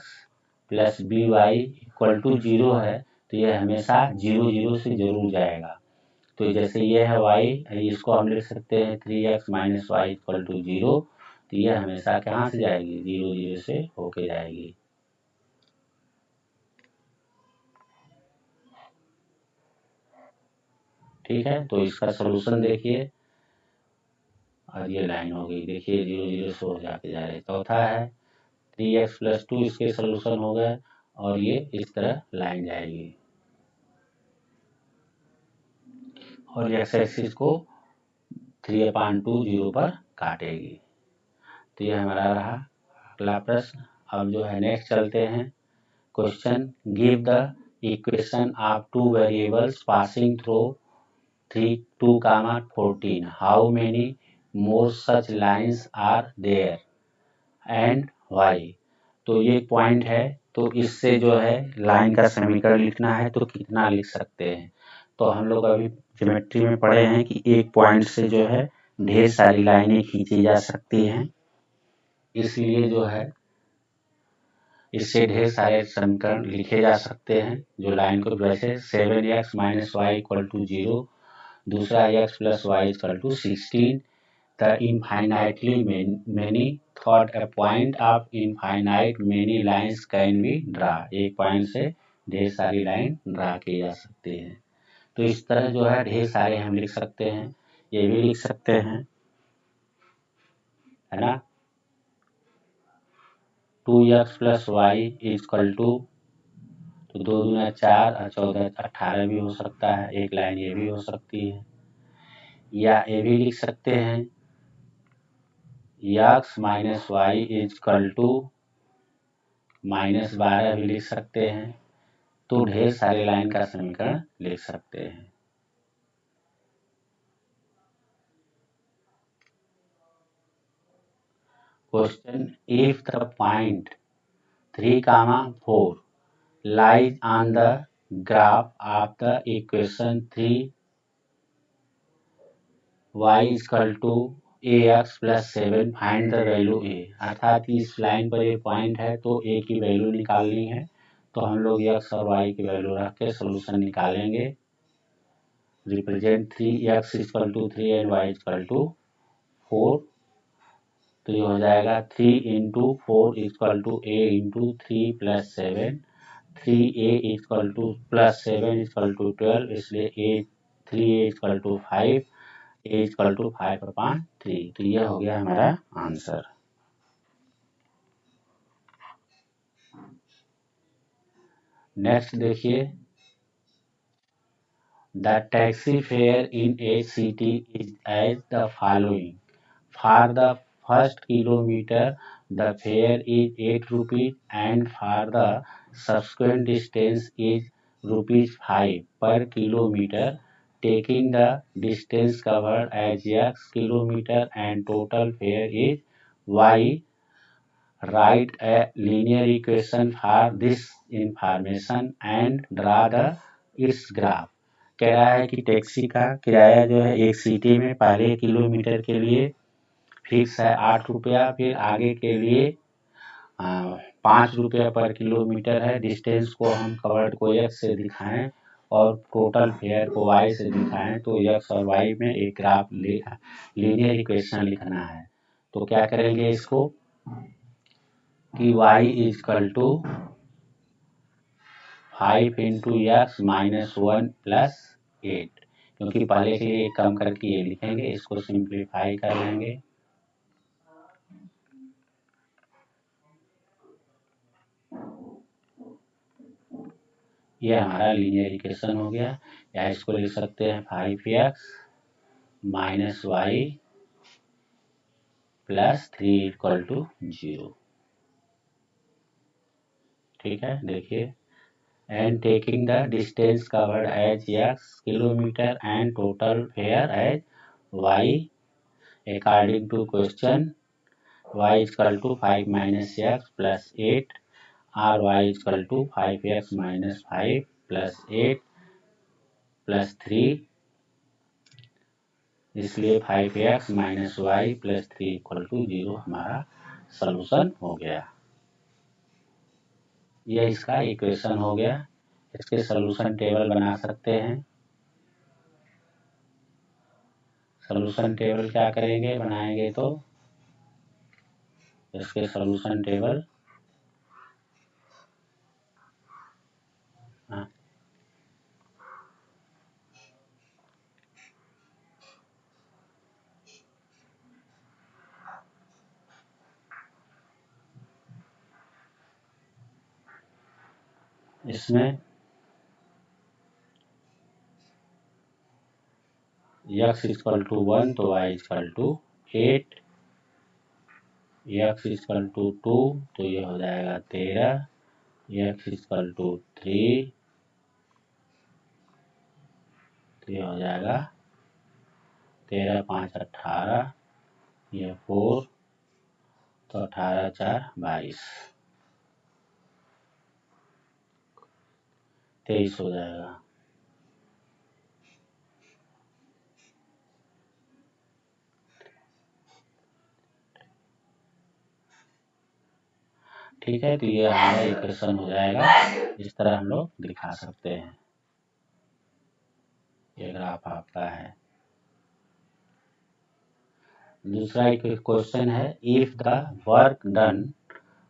plus by equal to 0 है तो ये हमेशा 0 0 से जरूर जाएगा। तो जैसे ये है y, इसको हम लिख सकते हैं 3x minus y equal to 0, तो ये हमेशा कहाँ से जाएगी 0 0 से होके जाएगी। ठीक है, तो इसका सोल्यूशन देखिए, और ये लाइन हो गई, देखिए 0 0 से हो जाते जा रहे। चौथा है 3x प्लस 2, इसके सोल्यूशन हो गए, और ये इस तरह लाइन जाएगी और x एक्सिस को 3/2 0 पर काटेगी। तो ये हमारा रहा अगला प्रश्न। अब जो है नेक्स्ट चलते हैं question. Give the equation of 2 variables passing through 3 2, 14। How many more such lines are there and why. तो ये पॉइंट है, तो इससे जो है लाइन का समीकरण लिखना है तो कितना लिख सकते हैं। तो हम लोग अभी ज्योमेट्री में पढ़े हैं कि एक पॉइंट से जो है ढेर सारी लाइनें खींची जा सकती हैं, इसलिए जो है इससे ढेर सारे समीकरण लिखे जा सकते हैं जो लाइन को वैसे 7x - y = 0, दूसरा x + y = 16, the infinitely many thought a point of infinite many lines can be drawn। एक पॉइंट से ढेर सारी लाइन ड्रा की जा सकती है। तो इस तरह जो है ढेर सारे हम लिख सकते हैं, ये भी लिख सकते हैं, है ना। 2x + y = तो 2 दूना 4 और 14 18 भी हो सकता है। एक लाइन ये भी हो सकती है, या ये भी लिख सकते हैं x - y = -12 भी लिख सकते हैं। तो ढेर सारे लाइन का समीकरण लिख सकते हैं। Question, if the point 3, 4 lies on the graph of the equation 3 y = ax + 7 find the value a। अर्थात इस लाइन पर एक पॉइंट है तो a की वैल्यू निकालनी है, तो हम लोग x और y की वैल्यू रख के सोल्यूशन निकालेंगे। रिप्रेजेंट 3x = 3 एंड y = 4, तो ये हो जाएगा 3 × 4 = a × 3 + 7, 3a + 7 = 12, इसलिए 3a = 5, a = 5/3। तो यह हो गया हमारा आंसर। नेक्स्ट देखिए, the taxi fare in a city is as the following. For the first kilometre the fare is 8 rupees and for the subsequent distance is rupees 5 per kilometer, taking the distance covered as x kilometer and total fare is y। Write a linear equation for this information and draw the its graph। कह रहा है कि taxi का किराया जो है एक city में पहले किलोमीटर के लिए फिक्स है 8 रुपया, फिर आगे के लिए 5 रुपया पर किलोमीटर है। डिस्टेंस को हम कवर्ड को x से दिखाएं और टोटल फेयर को y से दिखाएं, तो x और y में एक ग्राफ लीनियर इक्वेशन लिखना है। तो क्या करेंगे इसको कि y = 5 × x - 1 + 8, क्योंकि पहले के लिए कम करके ये लिखेंगे, इसको सिंप्लीफाई कर लेंगे। यह हमारा लीनियर इक्वेशन हो गया, या इसको लिख सकते हैं 5x - y + 3 = 0। ठीक है, देखिए, and taking the distance covered as x kilometre and total fare as y according to question, y = 5 - x + 8 और y = 5x - 5 + 8 + 3, इसलिए 5x - y + 3 = 0 हमारा सॉल्यूशन हो गया। यह इसका इक्वेशन हो गया। इसके सॉल्यूशन टेबल बना सकते हैं। सॉल्यूशन टेबल क्या करेंगे, बनाएंगे तो इसके सॉल्यूशन टेबल इसमें x = 1 तो y = 8, x = 2 तो ये हो जाएगा 13, x = 3 तो ये हो जाएगा 13 × 5 = 18, ये 4 तो 18 4 22 23 हो जाएगा। ठीक है, तो ये हमारा इक्वेशन हो जाएगा। इस तरह हम लोग दिखा सकते हैं। ये ग्राफ आपका है। दूसरा एक क्वेश्चन है, if the work done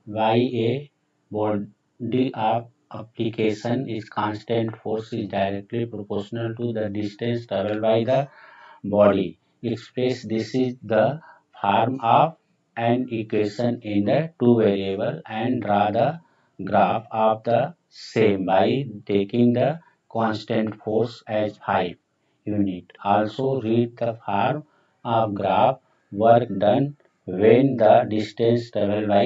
by a body of application is constant force is directly proportional to the distance traveled by the body. Express this is the form of an equation in the two variable and draw the graph of the same by taking the constant force as 5 unit. Also read the form of graph work done when the distance traveled by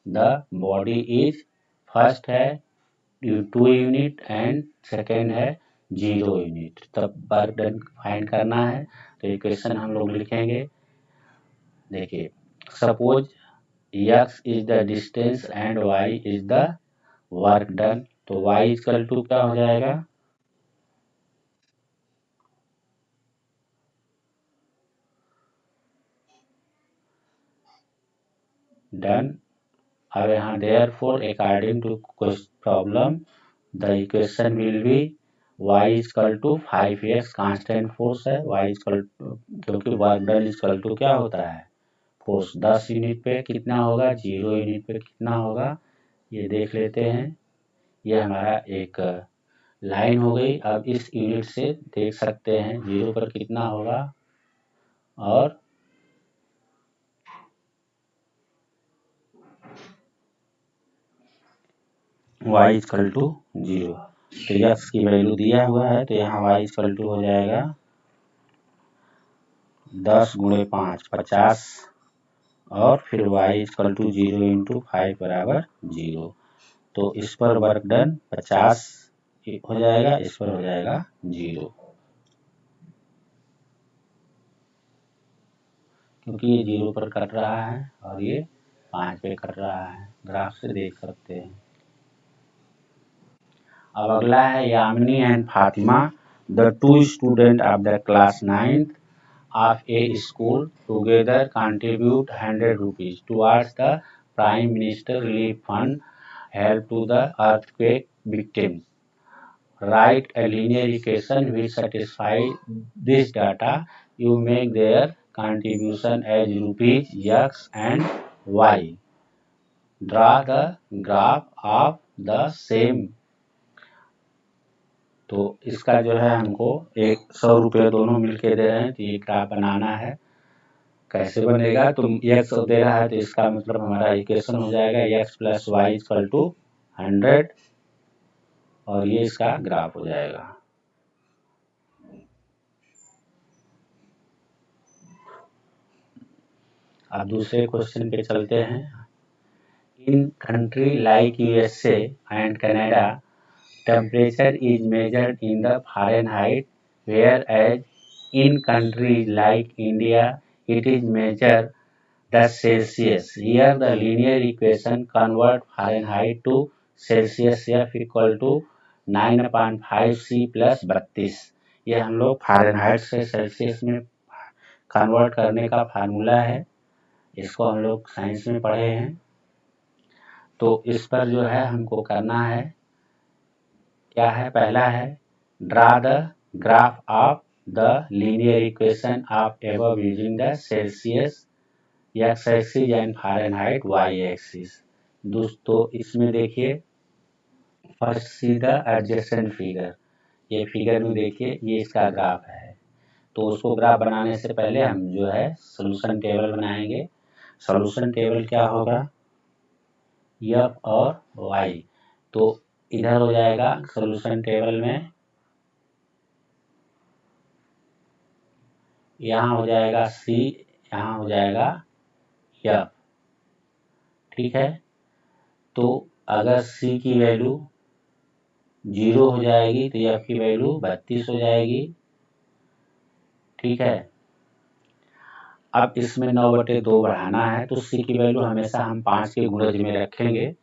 the body is first है 2 unit and second है 0 unit. तब work done find करना है। तो equation हम लोग लिखेंगे। देखिए, suppose x is the distance and y is the work done. तो y इक्वल टू क्या हो जाएगा, डन। अब यहाँ therefore according to problem the equation will be y equal to 5x constant force है, y इक्वल क्योंकि work done equal to क्या होता है, फोर्स। 10 यूनिट पे कितना होगा, 0 यूनिट पे कितना होगा, ये देख लेते हैं। ये हमारा एक लाइन हो गई। अब इस यूनिट से देख सकते हैं 0 पर कितना होगा और y इक्वल टू 0। तो x की वैल्यू दिया हुआ है, तो यहाँ y इक्वल टू हो जाएगा 10 गुणे 5 50 और फिर y इक्वल टू 0 इंटू 5 बराबर 0। तो इस पर वर्क डन 50 हो जाएगा, इस पर हो जाएगा 0, क्योंकि ये 0 पर कट रहा है और ये 5 पे कट रहा है। ग्राफ से देख सकते हैं। अब अगला है Yamini and Fatima, the two student of the class 9th of a school together contribute 100 rupees towards the Prime Minister Relief Fund help to the earthquake victims. Write a linear equation which satisfies this data. You make their contribution as rupees x and y. Draw the graph of the same. तो इसका जो है हमको 100 रुपये दोनों मिलके दे रहे हैं, तो ये ग्राफ बनाना है। कैसे बनेगा, तो x दे रहा है तो इसका मतलब हमारा इक्वेशन हो जाएगा x plus y equal to 100 और ये इसका ग्राफ हो जाएगा। अब दूसरे क्वेश्चन पे चलते हैं। In country like USA and Canada temperature is measured in the Fahrenheit whereas in country like India it is measured the Celsius. Here the linear equation convert Fahrenheit to Celsius F equal to 9/5 C plus 32। ये हम लोग Fahrenheit से Celsius में convert करने का formula है। इसको हम लोग साइंस में पढ़े हैं। तो इस पर जो है हमको करना है, क्या है, पहला है draw the graph of the linear equation of above using the Celsius x axis and Fahrenheit y axis. दोस्तों इसमें देखिए first see the adjacent figure, ये फिगर में देखिए ये इसका ग्राफ है। तो उसको ग्राफ बनाने से पहले हम जो है सॉल्यूशन टेबल बनाएंगे। सॉल्यूशन टेबल क्या होगा, एफ और वाई। तो इधर हो जाएगा सॉल्यूशन टेबल में, यहाँ हो जाएगा सी, यहाँ हो जाएगा एफ। ठीक है, तो अगर सी की वैल्यू 0 हो जाएगी तो एफ की वैल्यू 32 हो जाएगी। ठीक है, अब इसमें 9/2 बढ़ाना है तो सी की वैल्यू हमेशा हम 5 के गुणज में रखेंगे।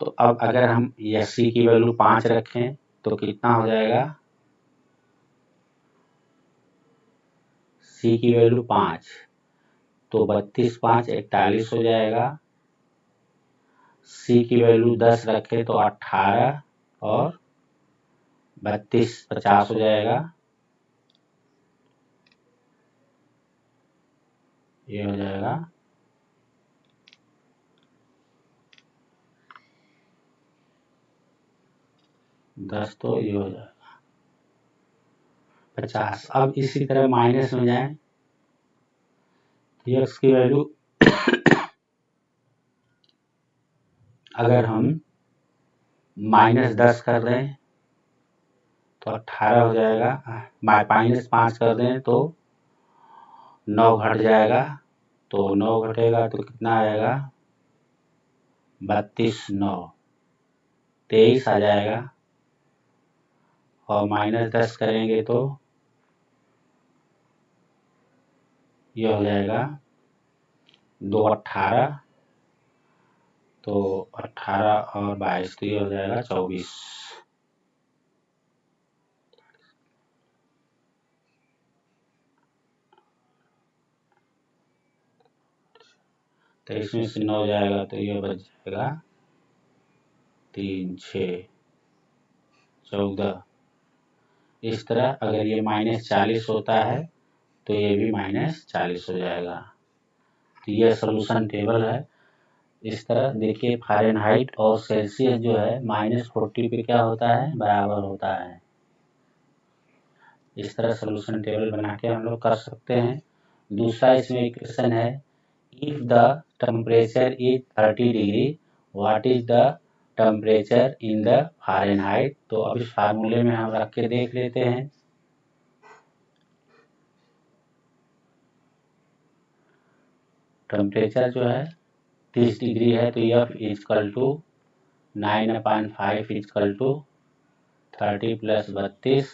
तो अब अगर हम यह सी की वैल्यू 5 रखें तो कितना हो जाएगा, सी की वैल्यू 5 तो 32 5 41 हो जाएगा। सी की वैल्यू 10 रखे तो 18 और 32 50 हो जाएगा। ये हो जाएगा 10 तो ये हो जाएगा 50। अब इसी तरह माइनस में जाए तो एक्स की वैल्यू अगर हम -10 कर दें तो 18 हो जाएगा, -5 कर दें तो 9 घट जाएगा। तो 9 घटेगा तो कितना आएगा, 32 9 23 आ जाएगा। और -10 करेंगे तो ये हो जाएगा 2 18 तो 18 और 22 तो ये हो जाएगा 24। तो इसमें से 9 जाएगा तो ये बच जाएगा 3 6 14। इस तरह अगर ये -40 होता है तो ये भी -40 हो जाएगा। तो यह सोल्यूशन टेबल है। इस तरह देखिए फ़ारेनहाइट और सेल्सियस जो है -40 पे क्या होता है, बराबर होता है। इस तरह सोल्यूशन टेबल बना के हम लोग कर सकते हैं। दूसरा इसमें इक्वेशन है, if the temperature is 30 degree what is the temperature in the Fahrenheit. तो अब इस फार्मूले में हम रख के देख लेते हैं। टेम्परेचर जो है 30 डिग्री है तो F equal to 9/5 equal to 30 + 32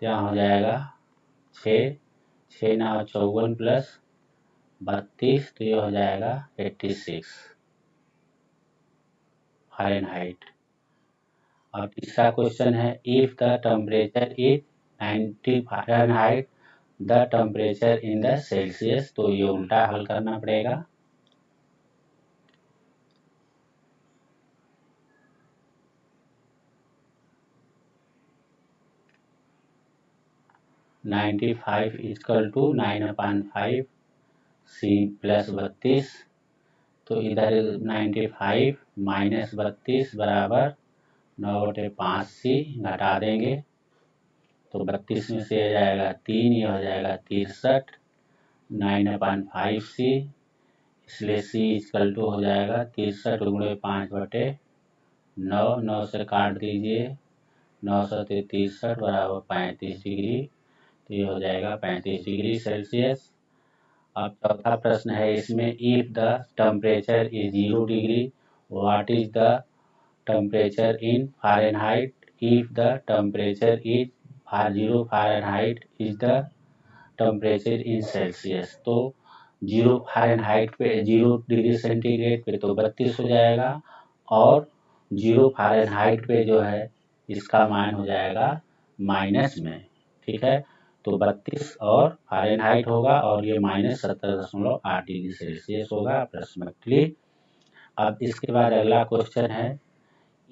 क्या हो जाएगा 6 6 9 54 + 32 तो ये हो जाएगा 86 फ़ारेनहाइट। और तीसरा क्वेश्चन है, if the temperature is 90 Fahrenheit the temperature in the Celsius. तो ये उल्टा हल करना पड़ेगा। (95 = 9/5 सी + 32 तो इधर 95 - 32 बराबर 9/5 सी घटा देंगे तो 32 में से आ जाएगा 3, ये हो जाएगा 63 9/5 सी, इसलिए सी इक्वल टू हो जाएगा 63 × 5/9। 9 से काट दीजिए 9 × 63 बराबर 35 डिग्री तो ये हो जाएगा 35 डिग्री सेल्सियस। अब चौथा प्रश्न है इसमें, if the temperature is 0 degree what is the temperature in Fahrenheit. If the temperature is 0 Fahrenheit is the temperature in Celsius. तो 0 फ़ारेनहाइट पे 0 डिग्री सेंटीग्रेड पे तो 32 हो जाएगा और 0 फ़ारेनहाइट पे जो है इसका मान हो जाएगा माइनस में। ठीक है, तो 32 और फ़ारेनहाइट होगा और ये -17.8 डिग्री सेल्सियस होगा अप्रॉक्सिमेटली। अब इसके बाद अगला क्वेश्चन है,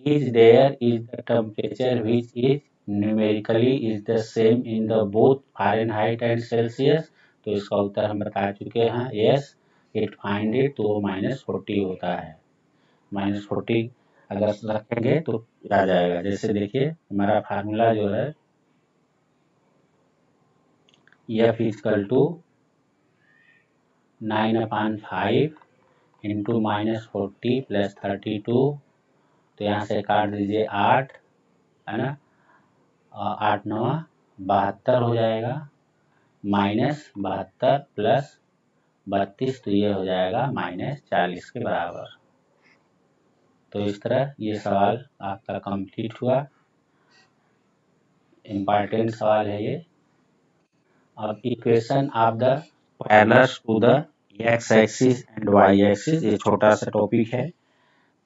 is there is the temperature which is numerically is the same in the both Fahrenheit and Celsius. तो इसका उत्तर हम बता चुके हैं, यस इट फाइंड इट, तो वो -40 होता है। -40 अगर रखेंगे तो आ जाएगा। जैसे देखिए हमारा फार्मूला जो है F इक्वल टू 9/5 इंटू -40 + 32 तो यहाँ से काट दीजिए 8 है ना, 8 9 72 हो जाएगा, -72 + 32 तो ये हो जाएगा -40 के बराबर। तो इस तरह ये सवाल आपका कंप्लीट हुआ। इम्पॉर्टेंट सवाल है ये। अब equation of the parallel to the x axis and y axis. ये छोटा सा टॉपिक है।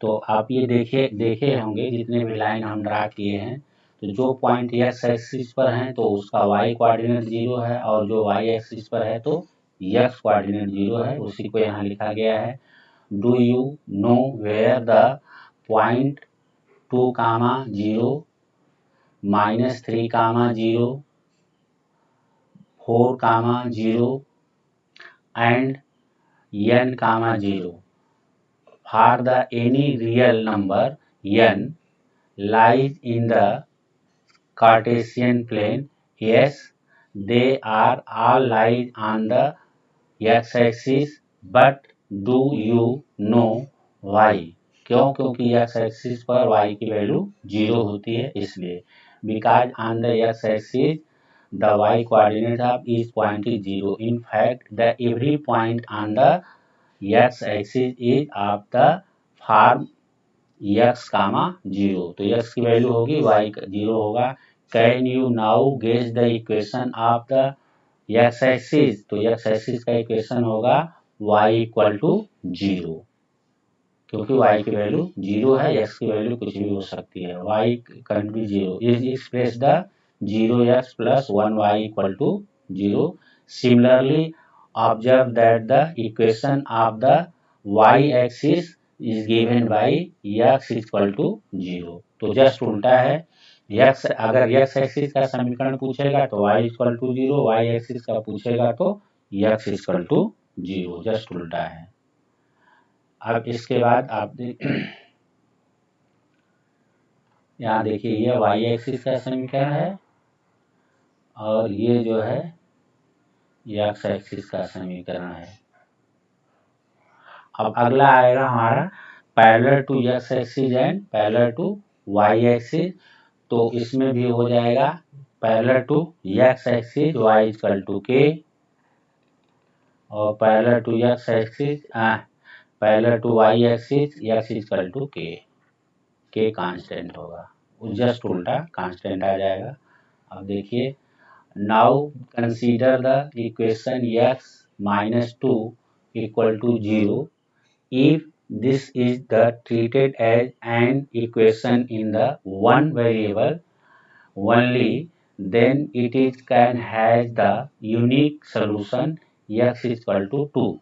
तो आप ये देखे होंगे जितने भी लाइन हम ड्रा किए हैं, तो जो पॉइंट एक्स एक्सिस पर हैं तो उसका वाई कोऑर्डिनेट 0 है, और जो वाई एक्सिस पर है तो एक्स कोऑर्डिनेट 0 है। उसी को यहाँ लिखा गया है। Do you know where the point 2, 0, -3, 0, 4, 0 and n, 0 for the any real number n lies in the Cartesian plane? Yes, they are all lies on the x-axis, but do you know why? क्यों? क्योंकि x axis पर y की value 0 होती है, इसलिए। Because on the x axis the y coordinate of each point is 0. In fact, the every point on the x axis is of the form x, 0। तो x की value होगी, y 0 होगा। Can you now guess the equation of the x axis? तो x axis का equation होगा y equal to 0, क्योंकि y की value 0 है, x की वैल्यू कुछ भी हो सकती है। y can B 0 is express the 0x plus 1y equal to 0. Similarly, observe that the equation of the y-axis is given by x equal to 0. तो जस्ट उल्टा है। x अगर x एक्सिस का समीकरण पूछेगा तो y equal to 0, y axis का पूछेगा तो x इक्वल टू 0, जस्ट उल्टा है। अब इसके बाद आप यहाँ देखिए, ये y एक्सिस का समीकरण है और ये जो है एक्स एक्सिस का समीकरण है। अब अगला आएगा हमारा parallel to x axis and parallel to y axis. तो इसमें भी हो जाएगा parallel to x axis y equal to k, और parallel to x axis parallel to y axis x equal to k constant होगा, जस्ट उल्टा constant आ जाएगा। अब देखिए, now consider the equation x minus 2 equal to 0. If this is the treated as an equation in the one variable only, then it is can has the unique solution x equal to 2,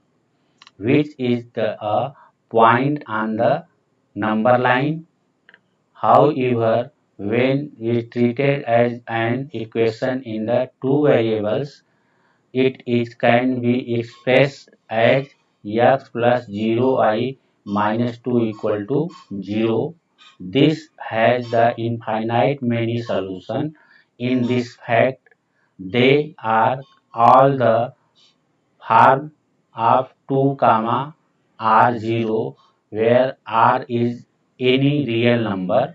which is a point on the number line. However, when it treated as an equation in the two variables, it is can be expressed as x plus 0y minus 2 equal to 0. This has the infinite many solutions. In this fact, they are all the form of 2, r0, where r is any real number.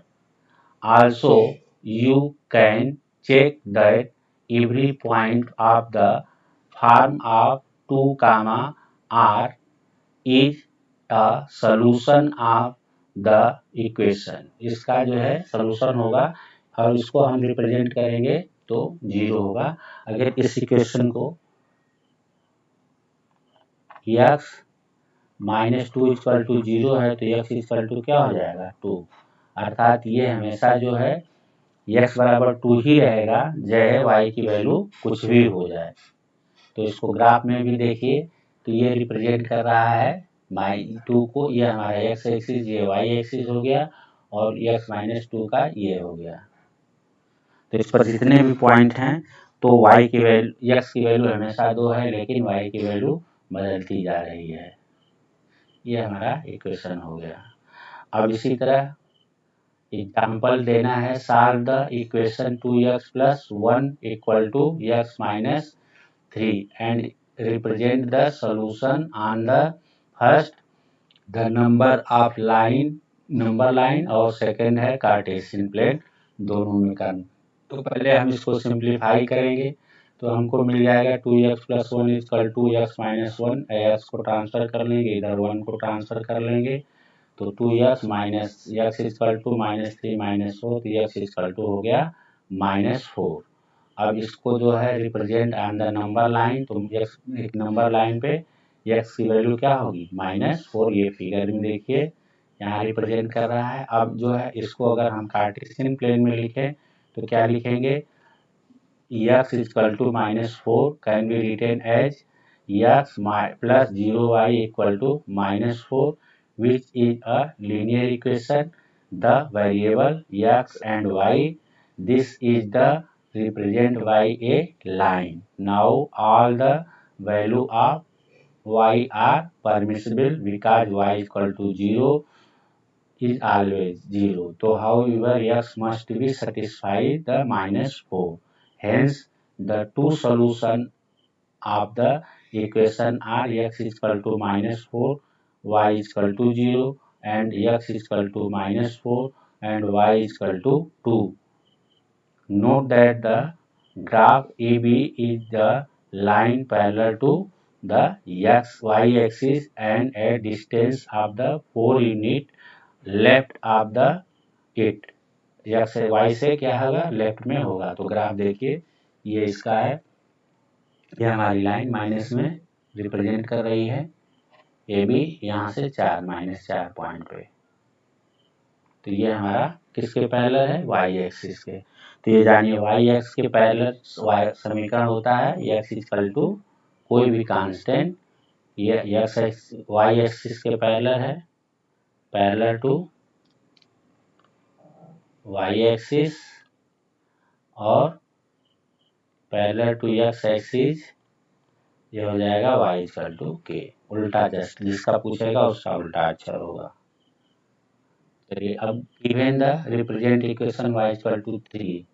Also, you can check that every point of the form of 2, r is a solution of the equation. इसका जो है solution होगा और इसको हम represent करेंगे तो 0 होगा। अगर इस इक्वेशन को x माइनस 2 इक्वल टू 0 है तो x इक्वल टू क्या हो जाएगा 2, अर्थात ये हमेशा जो है x बराबर 2 ही रहेगा, चाहे y की वैल्यू कुछ भी हो जाए। तो इसको ग्राफ में भी देखिए, तो ये रिप्रेजेंट कर रहा है -2 को, ये हमारा x एक्सिस, ये y एक्सिस हो गया, और x माइनस 2 का ये हो गया। तो इस पर जितने भी पॉइंट हैं तो y की वैल्यू, x की वैल्यू हमेशा 2 है, लेकिन y की वैल्यू बदलती जा रही है। ये हमारा इक्वेशन हो गया। अब इसी तरह एग्जाम्पल देना है, solve the equation 2x plus 1 equal to x minus 3 and represent the solution on the first the number line और सेकेंड है कार्टेशियन प्लेन, दोनों में करना। तो पहले हम इसको सिंप्लीफाई करेंगे तो हमको मिल जाएगा 2x plus 1 equal to x minus 1, x को ट्रांसफर कर लेंगे, इधर 1 को ट्रांसफर कर लेंगे, तो 2x minus x equal to -3 -4, तो x इक्वल टू हो गया -4। अब इसको जो है represent on the number line, तो एक नंबर लाइन पे x की वैल्यू क्या होगी -4। ये फिगर में देखिए यहाँ रिप्रेजेंट कर रहा है। अब जो है इसको अगर हम कार्टेशियन प्लेन में लिखें तो क्या लिखेंगे, x equal to -4 can be written as x plus 0y equal to -4 which is a linear equation. The variable x and y, this is the represent by a line. Now all the value of y are permissible because y equal to 0 is always 0. So however x must be satisfied the -4. Hence the two solution of the equation are x is equal to -4, y is equal to 0 and x is equal to -4 and y is equal to 2. Note that the graph AB is the line parallel to the y axis and at distance of the 4 unit left of the it. x y से क्या होगा left में होगा। तो graph देखिए ये इसका है, ये हमारी लाइन माइनस में रिप्रेजेंट कर रही है ए बी यहाँ से 4 -4 पॉइंट पे। तो ये हमारा किसके पैरेलल है वाई एक्सिस के। तो ये जानिए वाई एक्स के पैरेलल समीकरण होता है x इक्वल टू कोई भी कांस्टेंट, ये x वाई एक्सिस के पैरेलल है, पैरेलल टू वाई एक्सिस और पैरेलल टू एक्स एक्सिस, ये हो जाएगा y इक्वल टू के। उल्टा जस्ट जिसका पूछेगा उसका उल्टा आंसर होगा। चलिए अब given the represent equation y equal to 3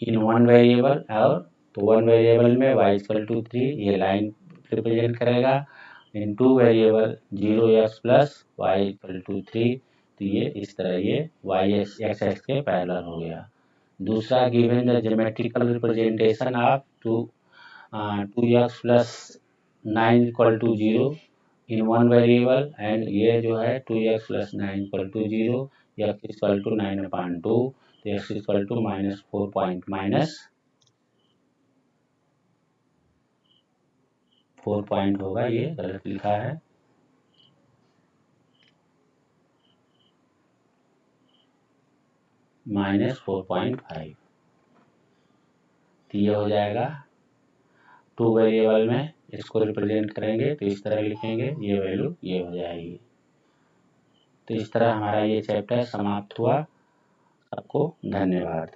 in one variable, और तो वन वेरिएबल में y इक्वल टू 3 ये लाइन रिप्रेजेंट करेगा, in two variable 0x plus y equal to 3, तो ये इस तरह ये y एक्स के पैरेलल हो गया। दूसरा given the geometrical representation of 2x plus 9 equal to 0 in one variable and ये जो है 2x plus 9 equal to 0, x equal to 9/2, तो x इक्वल टू -4 पॉइंट होगा, ये गलत लिखा है। -4.5, तो ये हो जाएगा टू वेरिएबल में इसको रिप्रेजेंट करेंगे तो इस तरह लिखेंगे, ये वैल्यू ये हो जाएगी। तो इस तरह हमारा ये चैप्टर समाप्त हुआ। सबको धन्यवाद।